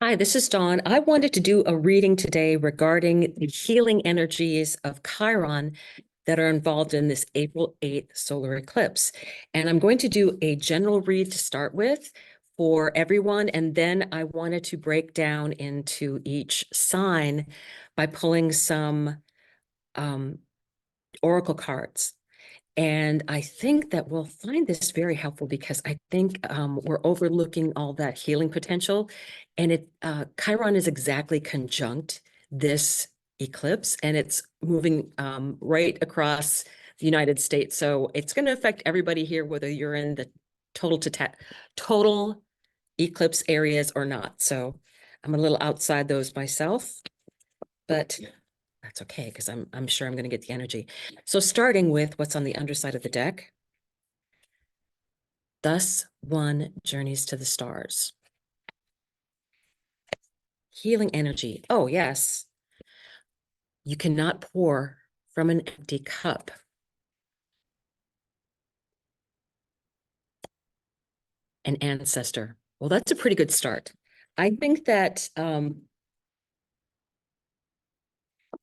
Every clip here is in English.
Hi, this is Dawn. I wanted to do a reading today regarding the healing energies of Chiron that are involved in this April 8th solar eclipse. And I'm going to do a general read to start with for everyone. And then I wanted to break down into each sign by pulling some oracle cards. And I think that we'll find this very helpful because I think we're overlooking all that healing potential. And Chiron is exactly conjunct this eclipse, and it's moving right across the United States. So it's going to affect everybody here, whether you're in the total eclipse areas or not. So I'm a little outside those myself, but that's okay, because I'm sure I'm going to get the energy. So starting with what's on the underside of the deck. Thus one journeys to the stars. Healing energy. Oh, yes. You cannot pour from an empty cup. An ancestor. Well, that's a pretty good start. I think that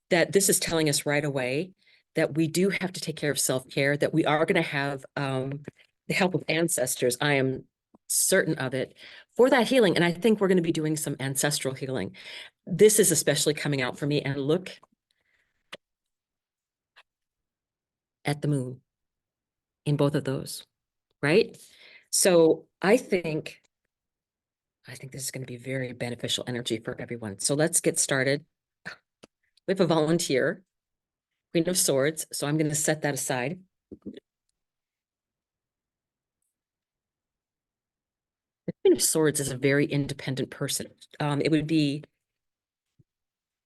that this is telling us right away that we do have to take care of self-care, that we are going to have the help of ancestors. I am certain of it for that healing. And I think we're going to be doing some ancestral healing. This is especially coming out for me. And look at the moon in both of those, right? So I think this is going to be very beneficial energy for everyone. So let's get started. We have a volunteer, Queen of Swords. So I'm going to set that aside. The Queen of Swords is a very independent person. It would be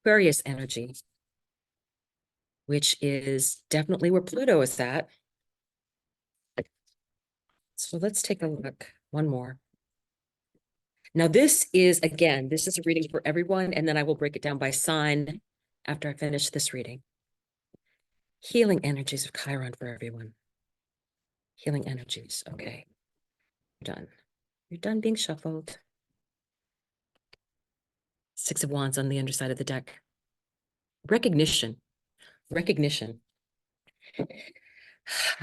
Aquarius energy, which is definitely where Pluto is at. So let's take a look. One more. Now, this is a reading for everyone, and then I will break it down by sign after I finish this reading. Healing energies of Chiron for everyone. Healing energies. Okay. Done. You're done being shuffled. Six of Wands on the underside of the deck. Recognition. Recognition.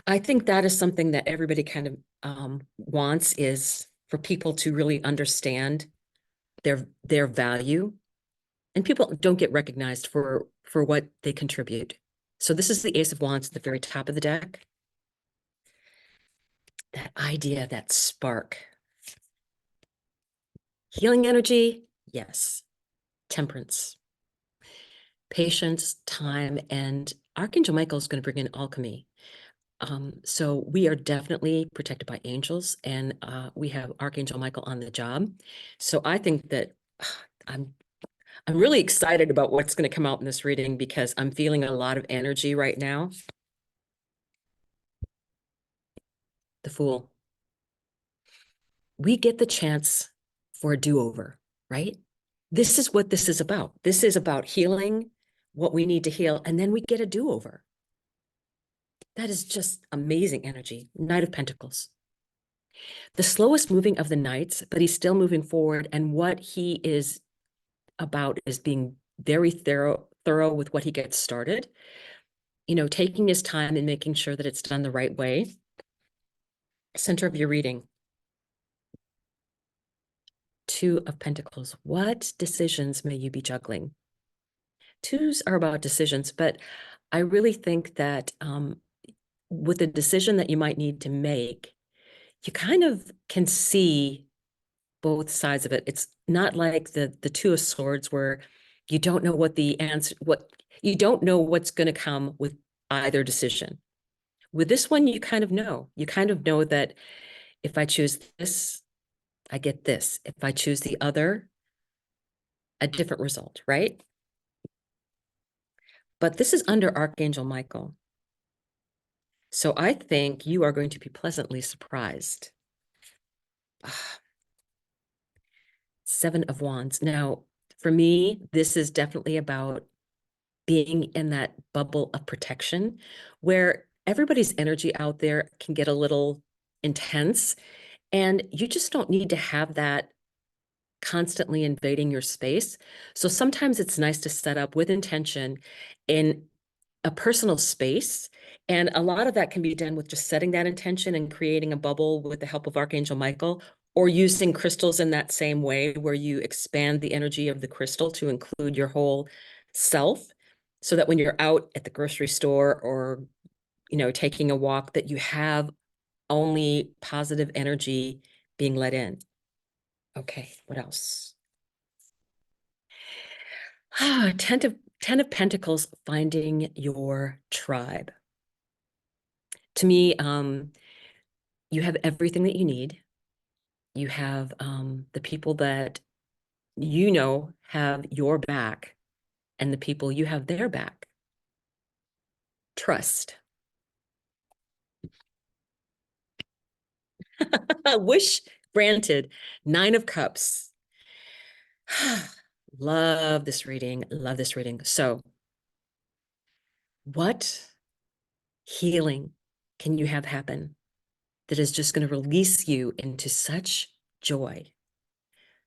I think that is something that everybody kind of wants, is for people to really understand their value. And people don't get recognized for what they contribute. So this is the Ace of Wands at the very top of the deck. That idea, that spark. Healing energy, yes. Temperance. Patience, time, and Archangel Michael is going to bring in alchemy. So we are definitely protected by angels, and we have Archangel Michael on the job. So I think that I'm really excited about what's going to come out in this reading, because I'm feeling a lot of energy right now. The Fool. We get the chance for a do-over, right? This is what this is about. This is about healing what we need to heal, and then we get a do-over. That is just amazing energy. Knight of Pentacles. The slowest moving of the knights, but he's still moving forward. And what he is about is being very thorough with what he gets started. You know, taking his time and making sure that it's done the right way. Center of your reading. Two of Pentacles. What decisions may you be juggling? Twos are about decisions, but I really think that with the decision that you might need to make, you kind of can see both sides of it. It's not like the Two of Swords, where you don't know what the answer, you don't know what's going to come with either decision. With this one, you kind of know. You kind of know that if I choose this, I get this. If I choose the other, a different result, right? But this is under Archangel Michael. So I think you are going to be pleasantly surprised. Seven of Wands. Now, for me, this is definitely about being in that bubble of protection, where everybody's energy out there can get a little intense, and you just don't need to have that constantly invading your space. So sometimes it's nice to set up with intention in a personal space. And a lot of that can be done with just setting that intention and creating a bubble with the help of Archangel Michael, or using crystals in that same way, where you expand the energy of the crystal to include your whole self, so that when you're out at the grocery store or, taking a walk, that you have only positive energy being let in. Okay, what else? Ten of Pentacles, finding your tribe. To me, you have everything that you need. You have the people that have your back, and the people you have their back. Trust. Wish granted. 9 of Cups. Love this reading. Love this reading. So, what healing can you have happen that is just going to release you into such joy?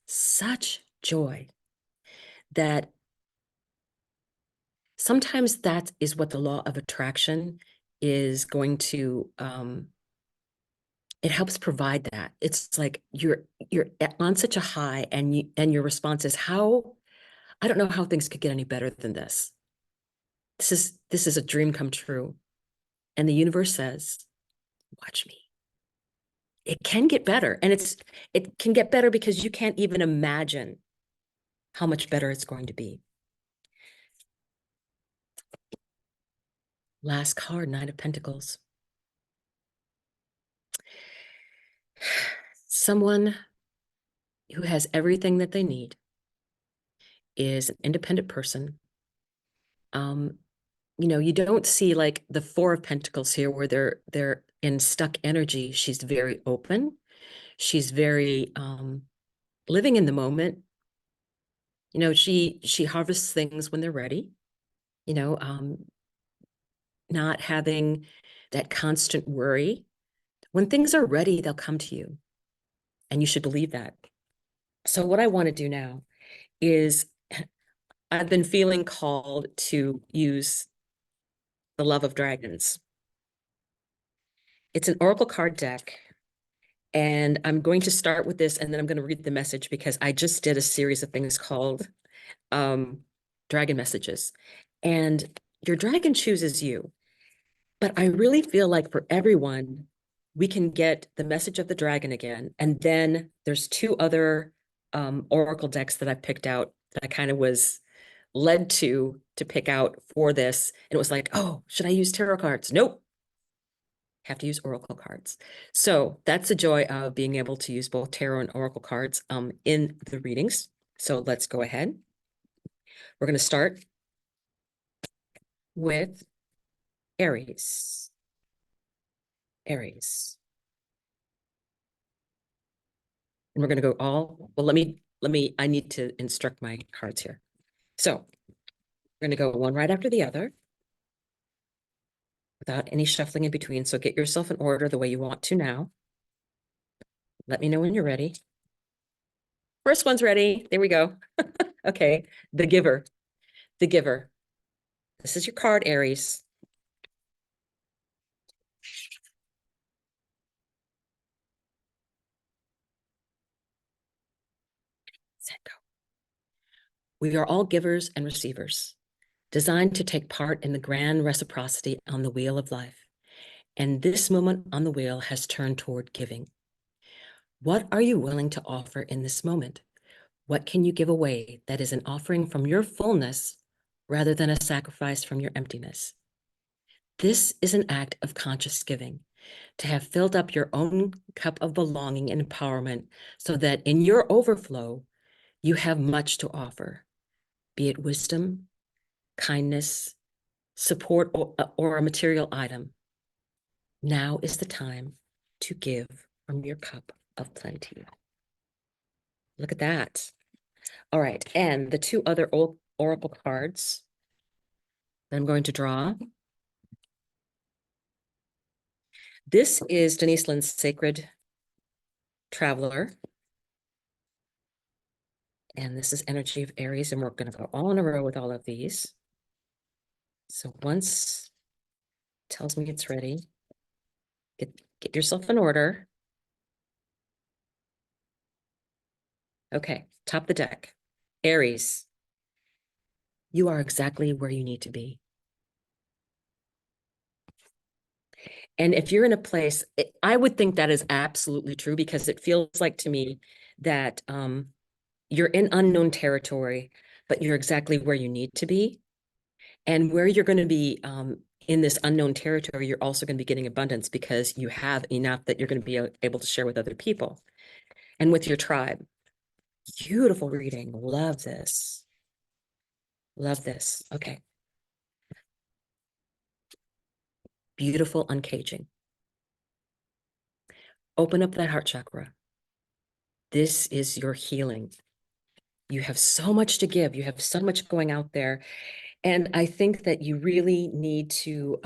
Such joy that sometimes that is what the law of attraction is going to it helps provide that. It's like you're on such a high, and your response is, how, I don't know how things could get any better than this. This is a dream come true. And the universe says, watch me. It can get better. And it can get better because you can't even imagine how much better it's going to be. Last card, 9 of Pentacles. Someone who has everything that they need, is an independent person. You don't see like the 4 of Pentacles here, where they're in stuck energy. She's very open. She's very living in the moment. She harvests things when they're ready. You know, not having that constant worry. When things are ready, they'll come to you, and you should believe that. So what I want to do now is, I've been feeling called to use the Love of Dragons. It's an oracle card deck, and I'm going to start with this, and then I'm going to read the message, because I just did a series of things called dragon messages, and your dragon chooses you. But I really feel like for everyone, we can get the message of the dragon again. And then there's 2 other oracle decks that I picked out, that I kind of was led to pick out for this. And it was like, oh, should I use tarot cards? Nope. Have to use oracle cards. So that's the joy of being able to use both tarot and oracle cards in the readings. So let's go ahead. We're going to start with Aries. Aries. And we're going to go well, I need to instruct my cards here. So we're going to go one right after the other, without any shuffling in between. So get yourself in order the way you want to now. Let me know when you're ready. First one's ready. There we go. Okay. The Giver. The Giver. This is your card, Aries. Set, go. We are all givers and receivers, designed to take part in the grand reciprocity on the wheel of life. And this moment on the wheel has turned toward giving. What are you willing to offer in this moment? What can you give away that is an offering from your fullness rather than a sacrifice from your emptiness? This is an act of conscious giving, to have filled up your own cup of belonging and empowerment, so that in your overflow, you have much to offer, be it wisdom, kindness, support, or a material item. Now is the time to give from your cup of plenty. Look at that. All right, and the 2 other oracle cards that I'm going to draw. This is Denise Linn's Sacred Traveler. And this is energy of Aries, and we're going to go all in a row with all of these. So once it tells me it's ready, get yourself in order. Okay, top the deck. Aries, you are exactly where you need to be. And if you're in a place, I would think that is absolutely true, because it feels like to me that you're in unknown territory, but you're exactly where you need to be. And where you're going to be in this unknown territory, you're also going to be getting abundance, because you have enough that you're going to be able to share with other people and with your tribe. Beautiful reading. Love this. Love this. Okay. Beautiful uncaging. Open up that heart chakra. This is your healing. You have so much to give. You have so much going out there. And I think that you really need to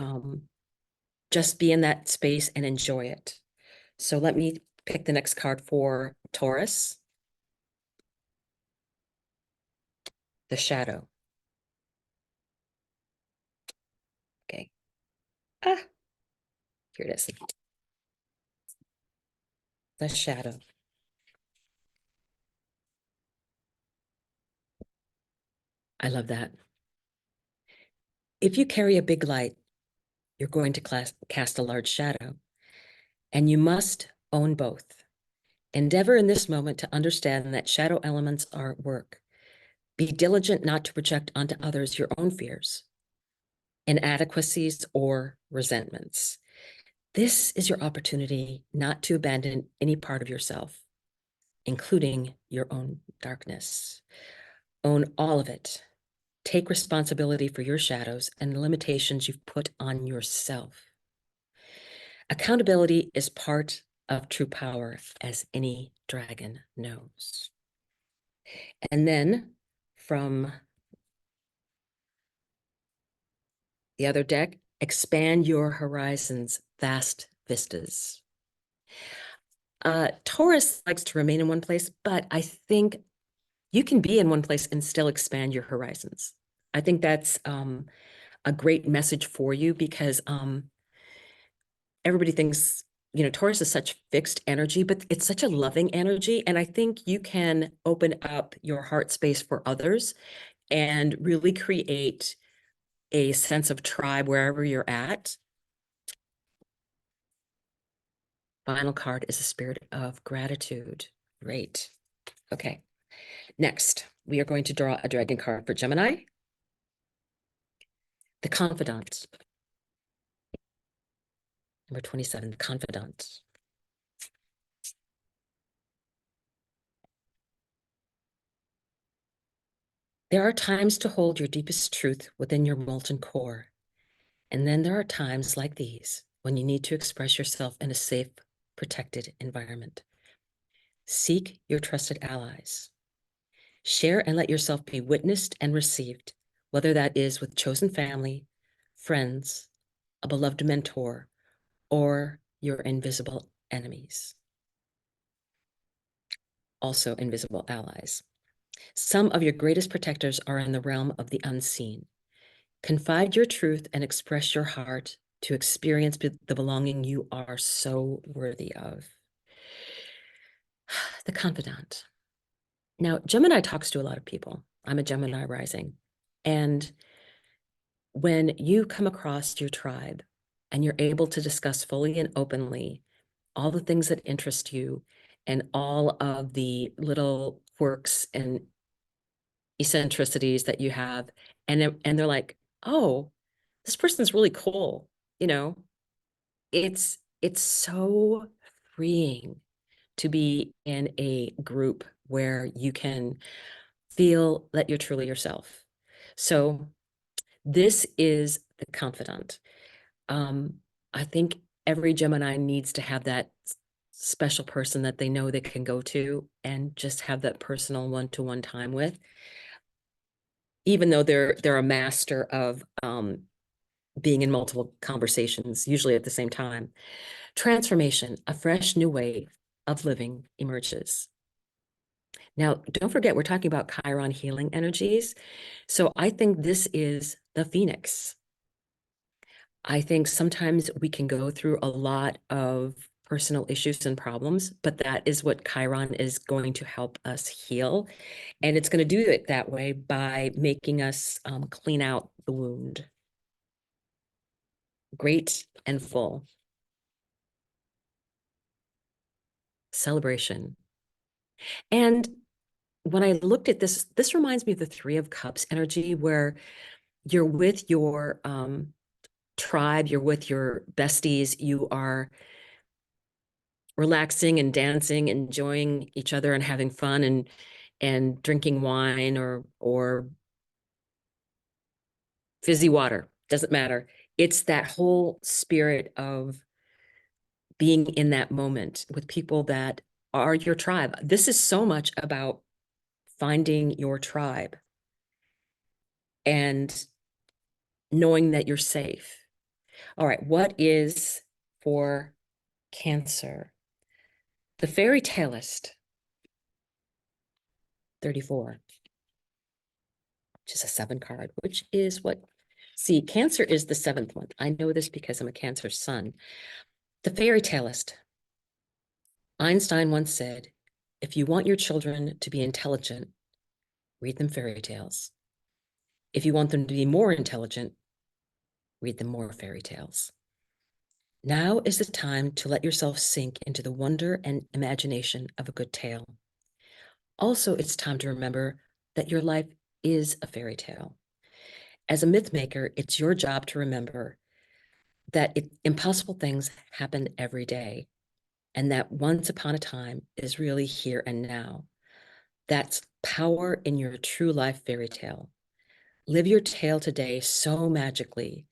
just be in that space and enjoy it. So let me pick the next card for Taurus. The shadow. Okay. Ah, here it is. The shadow. I love that. If you carry a big light, you're going to cast a large shadow, and you must own both. Endeavor in this moment to understand that shadow elements are at work. Be diligent not to project onto others your own fears, inadequacies, or resentments. This is your opportunity not to abandon any part of yourself, including your own darkness. Own all of it. Take responsibility for your shadows and the limitations you've put on yourself. Accountability is part of true power, as any dragon knows. And then from the other deck, expand your horizons, vast vistas. Taurus likes to remain in one place, but I think you can be in one place and still expand your horizons. I think that's a great message for you, because everybody thinks, Taurus is such fixed energy, but it's such a loving energy. And I think you can open up your heart space for others and really create a sense of tribe wherever you're at. Final card is a spirit of gratitude. Great. Okay. Next, we are going to draw a dragon card for Gemini. The Confidant. Number 27, the Confidant. There are times to hold your deepest truth within your molten core. And then there are times like these when you need to express yourself in a safe, protected environment. Seek your trusted allies. Share and let yourself be witnessed and received, whether that is with chosen family, friends, a beloved mentor, or your invisible enemies. Also invisible allies. Some of your greatest protectors are in the realm of the unseen. Confide your truth and express your heart to experience the belonging you are so worthy of. The Confidant. Now, Gemini talks to a lot of people. I'm a Gemini rising. And when you come across your tribe and you're able to discuss fully and openly all the things that interest you and all of the little quirks and eccentricities that you have, and they're like, oh, this person's really cool, it's so freeing to be in a group where you can feel that you're truly yourself. So this is the Confidant. I think every Gemini needs to have that special person that they know they can go to and just have that personal one-to-one time with, even though they're a master of being in multiple conversations, usually at the same time. Transformation, a fresh new way of living emerges. Now, don't forget, we're talking about Chiron healing energies. So I think this is the Phoenix. I think sometimes we can go through a lot of personal issues and problems, but that is what Chiron is going to help us heal. And it's going to do it that way by making us clean out the wound. Great and full. Celebration. And when I looked at this, this reminds me of the Three of Cups energy, where you're with your tribe, you're with your besties, you are relaxing and dancing, enjoying each other and having fun and drinking wine or fizzy water, doesn't matter. It's that whole spirit of being in that moment with people that are your tribe. This is so much about finding your tribe and knowing that you're safe. All right, what is for Cancer? The fairy taleist, 34, which is a 7 card, which is what, see, Cancer is the 7th one. I know this because I'm a Cancer sun. The fairy taleist. Einstein once said, if you want your children to be intelligent, read them fairy tales. If you want them to be more intelligent, read them more fairy tales. Now is the time to let yourself sink into the wonder and imagination of a good tale. Also, it's time to remember that your life is a fairy tale. As a myth maker, it's your job to remember that impossible things happen every day, and that once upon a time is really here and now. That's power in your true life fairy tale. Live your tale today so magically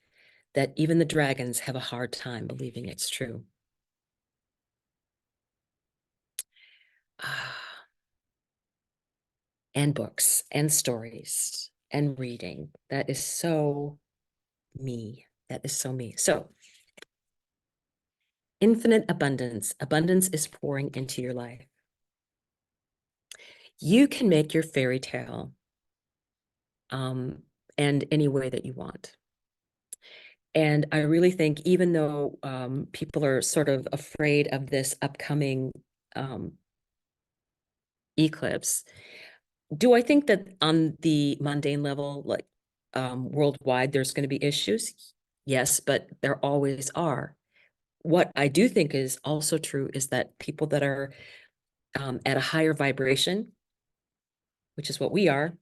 that even the dragons have a hard time believing it's true. And books and stories and reading. That is so me. That is so me. So, infinite abundance. Abundance is pouring into your life. You can make your fairy tale and any way that you want. And I really think, even though people are sort of afraid of this upcoming eclipse, do I think that on the mundane level, like worldwide, there's going to be issues? Yes, but there always are. What I do think is also true is that people that are at a higher vibration, which is what we are,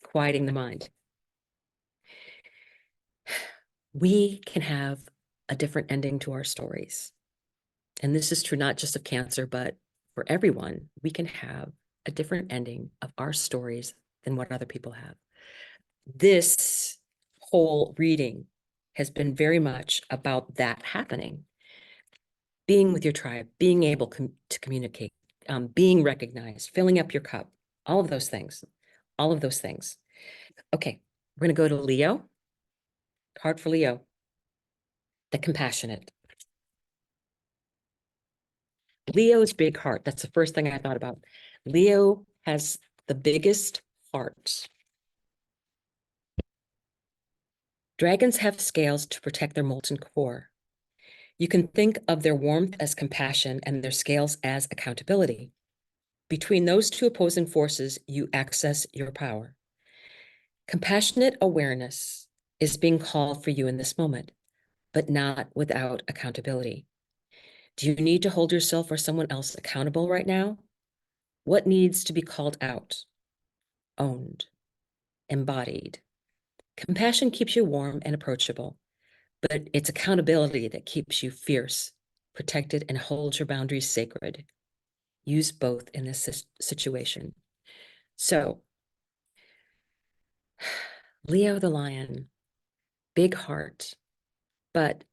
quieting the mind. We can have a different ending to our stories. And this is true not just of Cancer, but for everyone. We can have a different ending of our stories than what other people have. This whole reading has been very much about that happening. Being with your tribe, being able to communicate, being recognized, filling up your cup, all of those things, all of those things. Okay, we're going to go to Leo. Card for Leo, the compassionate. Leo's big heart. That's the first thing I thought about. Leo has the biggest heart. Dragons have scales to protect their molten core. You can think of their warmth as compassion and their scales as accountability. Between those two opposing forces, you access your power. Compassionate awareness is being called for you in this moment, but not without accountability. Do you need to hold yourself or someone else accountable right now? What needs to be called out, owned, embodied? Compassion keeps you warm and approachable, but it's accountability that keeps you fierce, protected, and holds your boundaries sacred. Use both in this situation. So, Leo the lion, big heart, but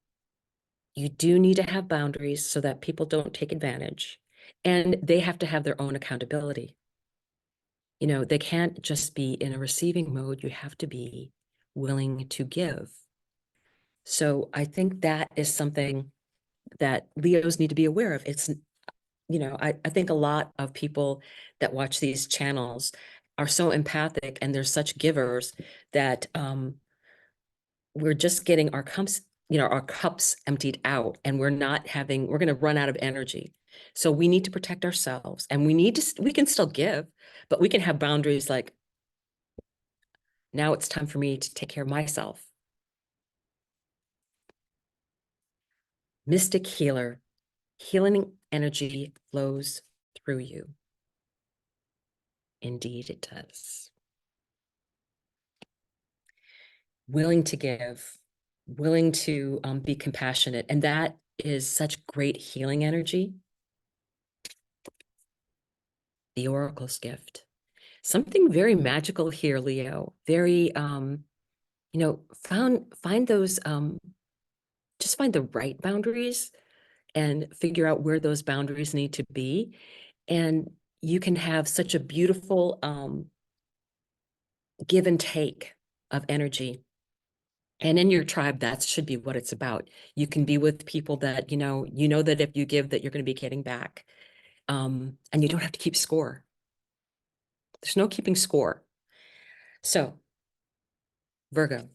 you do need to have boundaries so that people don't take advantage, and they have to have their own accountability. You know, they can't just be in a receiving mode. You have to be willing to give. So I think that is something that Leos need to be aware of. I think a lot of people that watch these channels are so empathic and they're such givers that we're just getting our cups emptied out, and we're going to run out of energy. So we need to protect ourselves, and we can still give, but we can have boundaries like, now it's time for me to take care of myself. Mystic healer, healing energy flows through you. Indeed, it does. Willing to give, willing to be compassionate. And that is such great healing energy. The Oracle's gift. Something very magical here, Leo. Very, find those, just find the right boundaries and figure out where those boundaries need to be. And you can have such a beautiful give and take of energy. And in your tribe, that should be what it's about. You can be with people that, that if you give, that you're going to be getting back. And you don't have to keep score. There's no keeping score. So, Virgo,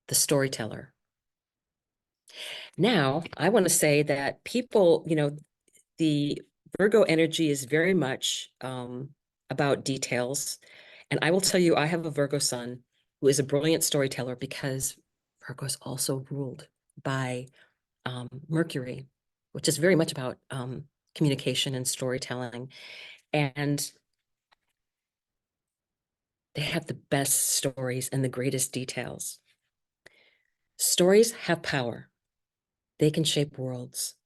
the storyteller. Now, I want to say that people, the Virgo energy is very much about details. And I will tell you, I have a Virgo sun who is a brilliant storyteller, because Virgo is also ruled by Mercury, which is very much about communication and storytelling. And they have the best stories and the greatest details. Stories have power. They can shape worlds,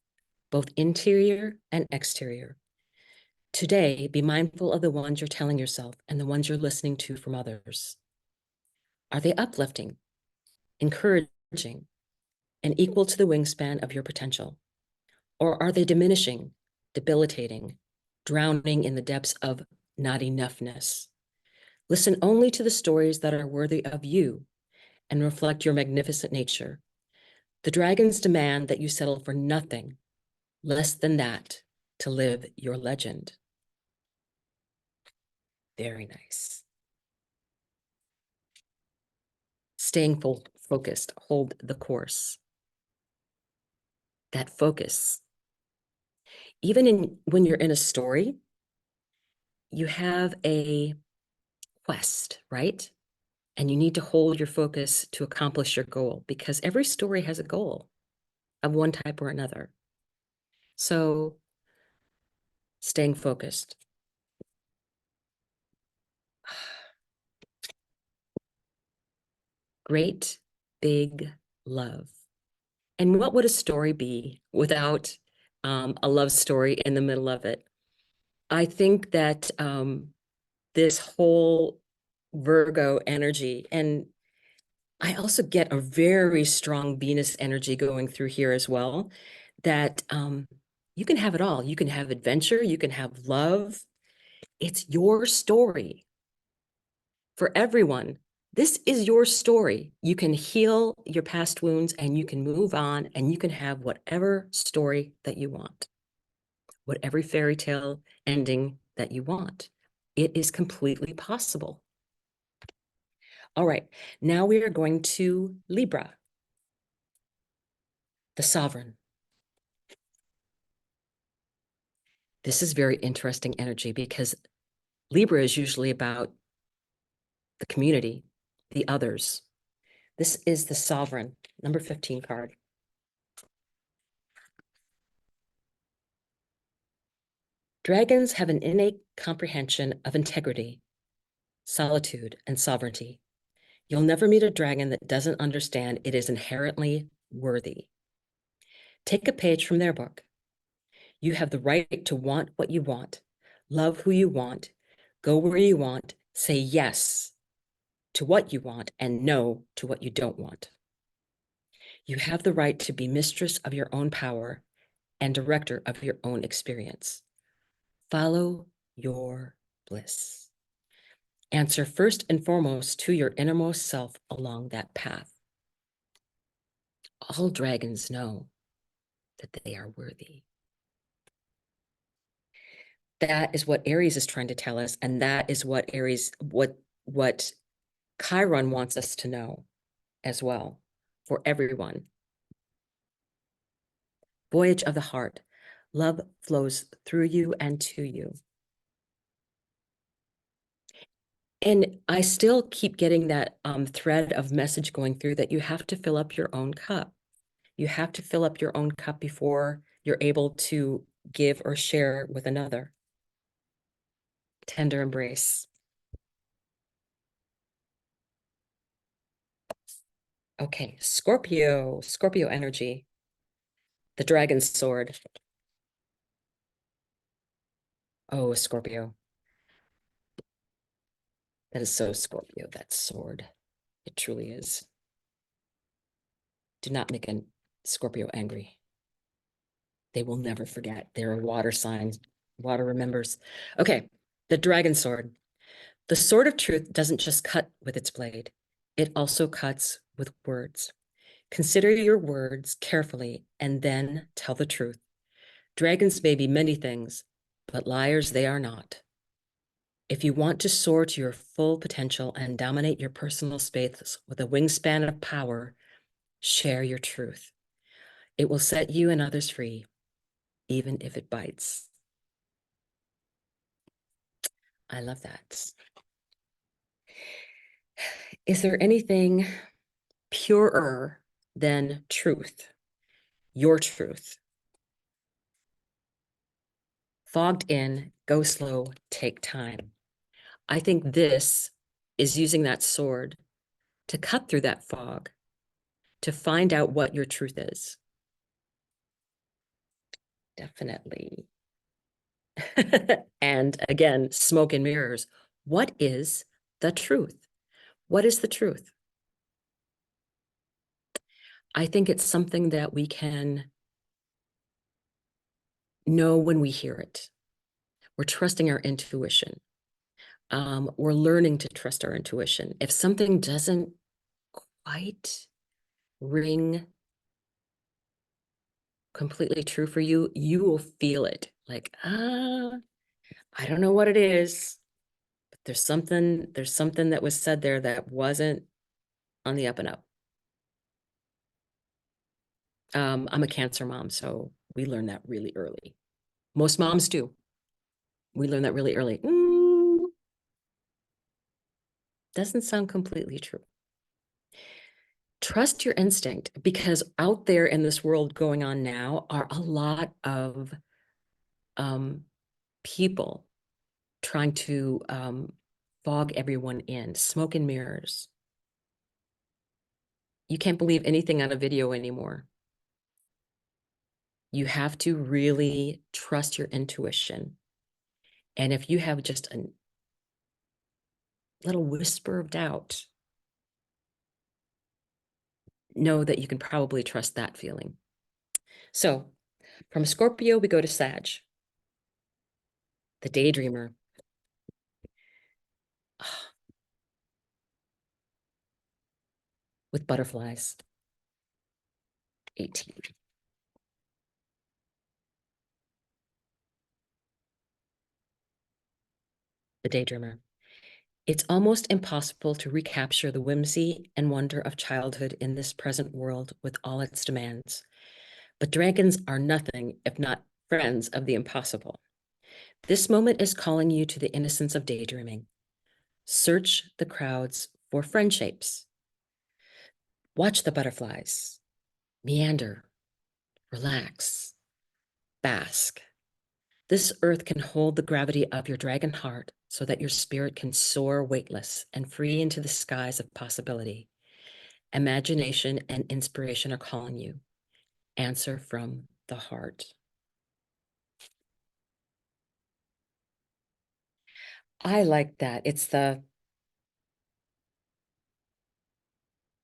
both interior and exterior. Today, be mindful of the ones you're telling yourself and the ones you're listening to from others. Are they uplifting, encouraging, and equal to the wingspan of your potential? Or are they diminishing, debilitating, drowning in the depths of not enoughness? Listen only to the stories that are worthy of you and reflect your magnificent nature. The dragons demand that you settle for nothing less than that to live your legend. Very nice. Staying focused, hold the course. That focus. Even when you're in a story, you have a quest, right? And you need to hold your focus to accomplish your goal, because every story has a goal of one type or another. So staying focused. Great big love. And what would a story be without a love story in the middle of it? I think that this whole Virgo energy, and I also get a very strong Venus energy going through here as well, that you can have it all. You can have adventure, you can have love. It's your story. For everyone, this is your story. You can heal your past wounds, and you can move on, and you can have whatever story that you want, whatever fairy tale ending that you want. It is completely possible. All right, now we are going to Libra, the sovereign. This is very interesting energy, because Libra is usually about the community, the others. This is the sovereign, number 15 card. Dragons have an innate comprehension of integrity, solitude, and sovereignty. You'll never meet a dragon that doesn't understand it is inherently worthy. Take a page from their book. You have the right to want what you want, love who you want, go where you want, say yes to what you want, and no to what you don't want. You have the right to be mistress of your own power and director of your own experience. Follow your bliss. Answer first and foremost to your innermost self along that path. All dragons know that they are worthy. That is what Aries is trying to tell us, and that is what what Chiron wants us to know as well, for everyone. Voyage of the heart. Love flows through you and to you. And I still keep getting that thread of message going through that you have to fill up your own cup. You have to fill up your own cup before you're able to give or share with another. Tender embrace. Okay, Scorpio energy. The dragon's sword. Oh, Scorpio. That is so Scorpio, that sword. It truly is. Do not make a Scorpio angry. They will never forget. They're a water sign. Water remembers. Okay, the dragon sword. The sword of truth doesn't just cut with its blade. It also cuts with words. Consider your words carefully and then tell the truth. Dragons may be many things, but liars they are not. If you want to soar to your full potential and dominate your personal space with a wingspan of power, share your truth. It will set you and others free, even if it bites. I love that. Is there anything purer than truth? Your truth. Fogged in, go slow, take time. I think this is using that sword to cut through that fog, to find out what your truth is. Definitely. And again, smoke and mirrors. What is the truth? What is the truth? I think it's something that we can know when we hear it. We're trusting our intuition. We're learning to trust our intuition. If something doesn't quite ring completely true for you, you will feel it. Like, I don't know what it is, but there's something that was said there that wasn't on the up and up. I'm a Cancer mom, so we learn that really early. Most moms do. We learn that really early. Doesn't sound completely true. Trust your instinct, because out there in this world going on now are a lot of people trying to fog everyone in, smoke and mirrors. You can't believe anything on a video anymore. You have to really trust your intuition. And if you have just a little whisper of doubt, know that you can probably trust that feeling. So from Scorpio, we go to Sag, the daydreamer. With butterflies. 18. The daydreamer. It's almost impossible to recapture the whimsy and wonder of childhood in this present world with all its demands. But dragons are nothing if not friends of the impossible. This moment is calling you to the innocence of daydreaming. Search the crowds for friend shapes. Watch the butterflies. Meander. Relax. Bask. This earth can hold the gravity of your dragon heart so that your spirit can soar weightless and free into the skies of possibility. Imagination and inspiration are calling you. Answer from the heart. I like that. It's the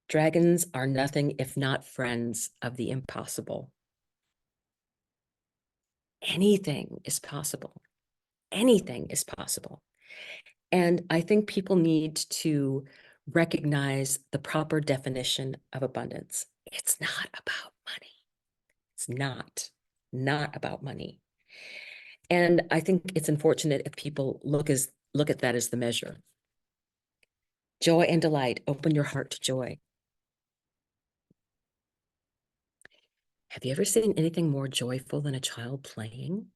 dragons are nothing if not friends of the impossible. Anything is possible. Anything is possible. And I think people need to recognize the proper definition of abundance. It's not about money. It's not about money. And I think it's unfortunate if people look at that as the measure. Joy and delight. Open your heart to joy. Have you ever seen anything more joyful than a child playing?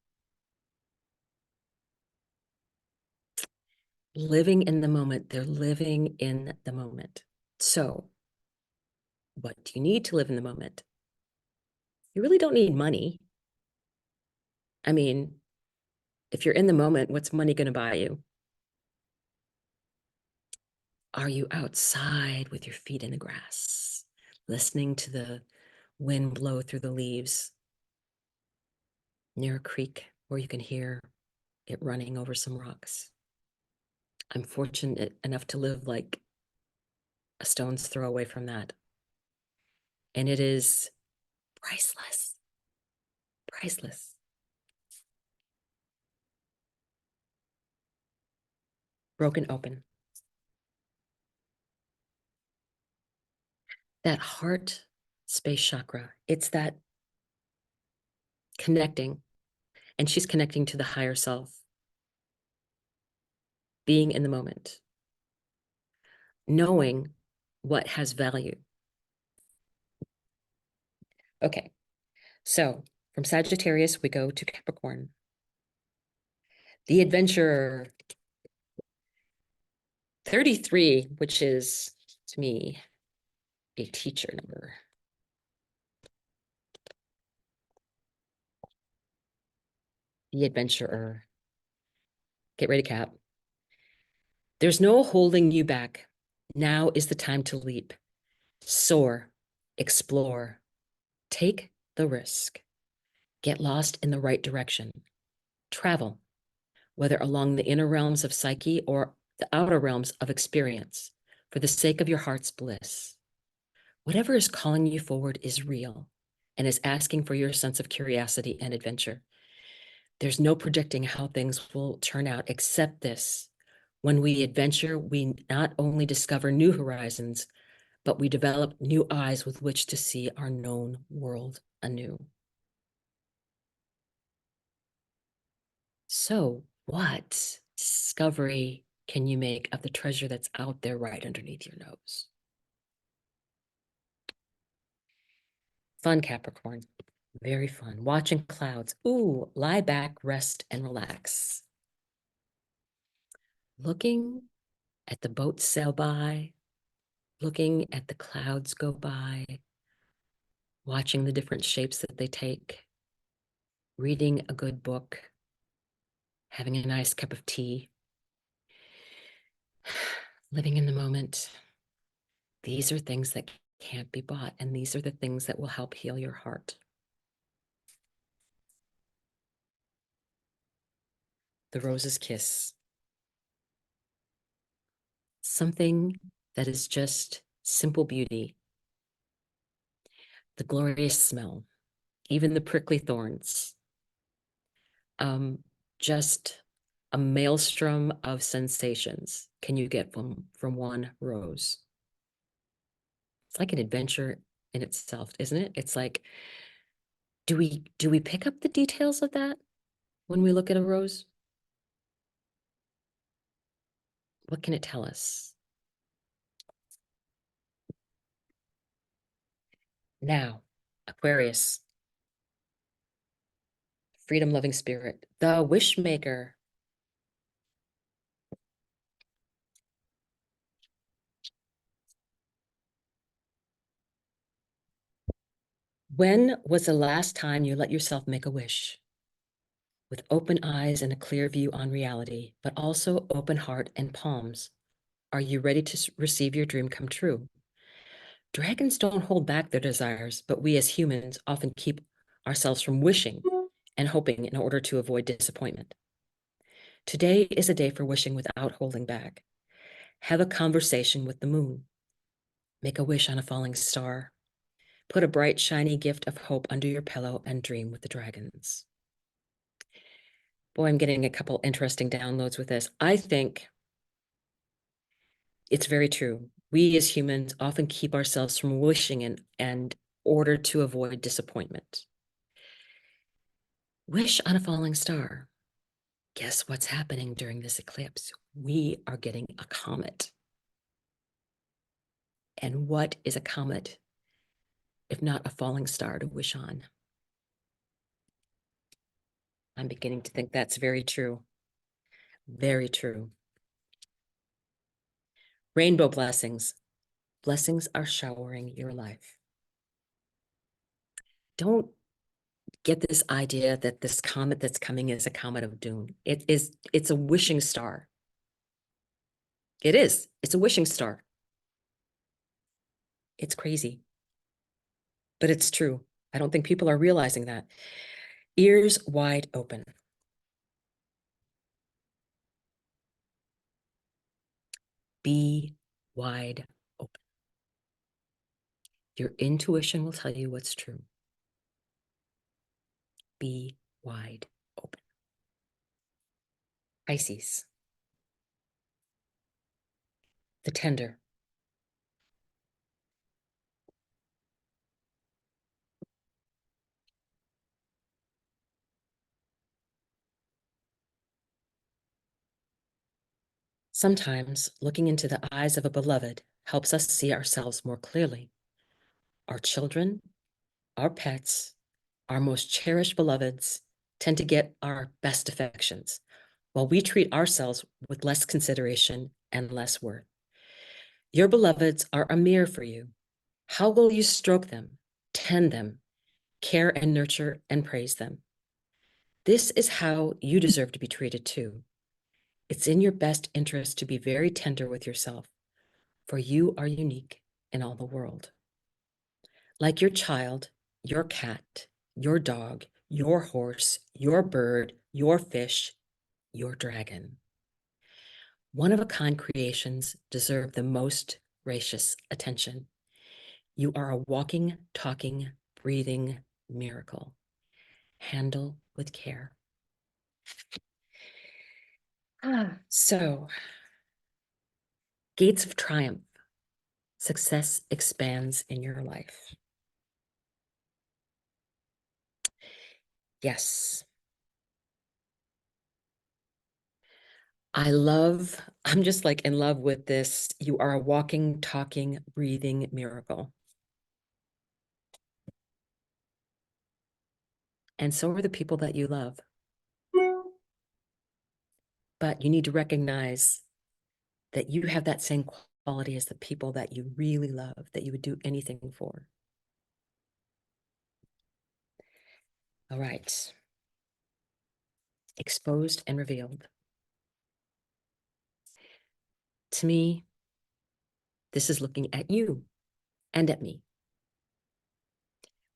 Living in the moment. They're living in the moment. So, what do you need to live in the moment? You really don't need money. I mean, if you're in the moment, what's money going to buy you? Are you outside with your feet in the grass, listening to the wind blow through the leaves near a creek where you can hear it running over some rocks? I'm fortunate enough to live like a stone's throw away from that. And it is priceless, priceless. Broken open. That heart space chakra, it's that connecting, and she's connecting to the higher self, being in the moment, knowing what has value. Okay, so from Sagittarius, we go to Capricorn. The adventurer, 33, which is, to me, a teacher number. The adventurer. Get ready, Cap. There's no holding you back. Now is the time to leap, soar, explore, take the risk, get lost in the right direction, travel, whether along the inner realms of psyche or the outer realms of experience, for the sake of your heart's bliss. Whatever is calling you forward is real and is asking for your sense of curiosity and adventure. There's no predicting how things will turn out except this. When we adventure, we not only discover new horizons, but we develop new eyes with which to see our known world anew. So, what discovery can you make of the treasure that's out there right underneath your nose? Fun, Capricorn. Very fun. Watching clouds. Ooh, lie back, rest, and relax. Looking at the boats sail by, looking at the clouds go by, watching the different shapes that they take, reading a good book, having a nice cup of tea, living in the moment. These are things that can't be bought, and these are the things that will help heal your heart. The rose's kiss. Something that is just simple beauty. The glorious smell, even the prickly thorns. Just a maelstrom of sensations can you get from one rose. It's like an adventure in itself, isn't it? It's like, do we pick up the details of that when we look at a rose? What can it tell us? Now, Aquarius, freedom-loving spirit, the wish maker. When was the last time you let yourself make a wish? With open eyes and a clear view on reality, but also open heart and palms. Are you ready to receive your dream come true? Dragons don't hold back their desires, but we as humans often keep ourselves from wishing and hoping in order to avoid disappointment. Today is a day for wishing without holding back. Have a conversation with the moon. Make a wish on a falling star. Put a bright, shiny gift of hope under your pillow and dream with the dragons. Boy, I'm getting a couple interesting downloads with this. I think it's very true. We as humans often keep ourselves from wishing in order to avoid disappointment. Wish on a falling star. Guess what's happening during this eclipse? We are getting a comet. And what is a comet if not a falling star to wish on? I'm beginning to think that's very true. Very true. Rainbow blessings. Blessings are showering your life. Don't get this idea that this comet that's coming is a comet of doom. It's a wishing star. It is. It's a wishing star. It's crazy, but it's true. I don't think people are realizing that. Ears wide open. Be wide open. Your intuition will tell you what's true. Be wide open. Pisces. The tender. Sometimes looking into the eyes of a beloved helps us see ourselves more clearly. Our children, our pets, our most cherished beloveds tend to get our best affections, while we treat ourselves with less consideration and less worth. Your beloveds are a mirror for you. How will you stroke them, tend them, care and nurture and praise them? This is how you deserve to be treated too. It's in your best interest to be very tender with yourself, for you are unique in all the world. Like your child, your cat, your dog, your horse, your bird, your fish, your dragon. One-of-a-kind creations deserve the most gracious attention. You are a walking, talking, breathing miracle. Handle with care. So, gates of triumph. Success expands in your life. Yes. I'm just like in love with this. You are a walking, talking, breathing miracle. And so are the people that you love. But you need to recognize that you have that same quality as the people that you really love, that you would do anything for. All right. Exposed and revealed. To me, this is looking at you and at me.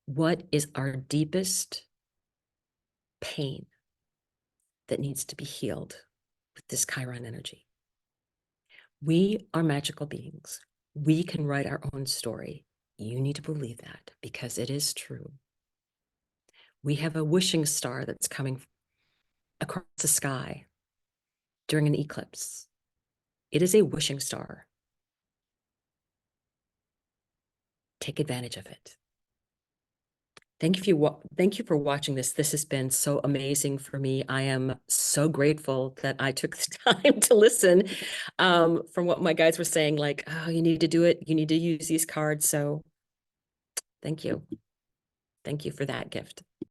What is our deepest pain that needs to be healed with this Chiron energy? We are magical beings. We can write our own story. You need to believe that because it is true. We have a wishing star that's coming across the sky during an eclipse. It is a wishing star. Take advantage of it. Thank you for watching this. This has been so amazing for me. I am so grateful that I took the time to listen from what my guides were saying, like, oh, you need to do it. You need to use these cards. So thank you. Thank you for that gift.